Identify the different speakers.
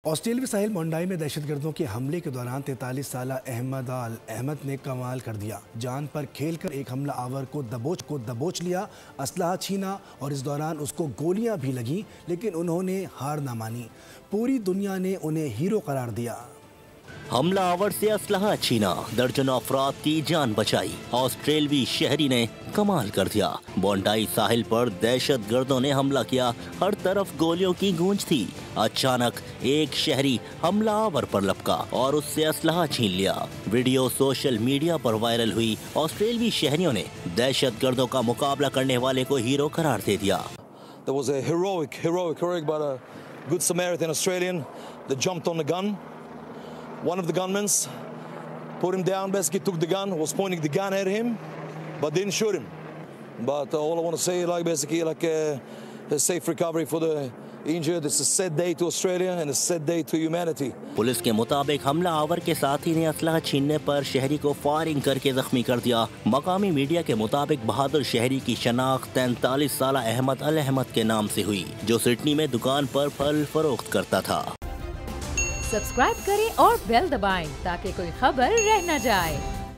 Speaker 1: ऑस्ट्रेलियाई साहिल मोंडाई में दहशतगर्दों के हमले के दौरान 43 साल अहमद ने कमाल कर दिया। जान पर खेलकर एक हमला आवर को दबोच लिया, असलहा छीना और इस दौरान उसको गोलियां भी लगीं, लेकिन उन्होंने हार ना मानी। पूरी दुनिया ने उन्हें हीरो करार दिया।
Speaker 2: हमला आवर से असलहा छीना, दर्जनों अफराद की जान बचाई। ऑस्ट्रेलवी शहरी ने कमाल कर दिया। मोंडाई साहिल पर दहशतगर्दों ने हमला किया, हर तरफ गोलियों की गूंज थी। अचानक एक शहरी हमला आवर पर लपका और उससे असलहा छीन लिया। वीडियो सोशल मीडिया पर वायरल हुई। ऑस्ट्रेलवी शहरियों ने दहशतगर्दों का मुकाबला करने वाले को हीरो करार दे दिया।
Speaker 3: There was a heroic but a good Samaritan Australian that jumped on the gun. One of the gunmen put him down, basically took the gun, was pointing the gun at him, but didn't shoot him. But all I want to say, a safe recovery for the injured. It's a sad day to Australia and a sad day to humanity.
Speaker 2: Police के मुताबिक हमला our के साथी ने असलहा छीनने पर शहरी को फायरिंग करके जख्मी कर दिया। मकामी मीडिया के मुताबिक बहादुर शहरी की शनाख्त 43 साल अहमद के नाम से हुई, जो सिडनी में दुकान पर फल फरोख्त करता था।
Speaker 4: सब्सक्राइब करें और बेल दबाएं ताकि कोई खबर रह न जाए।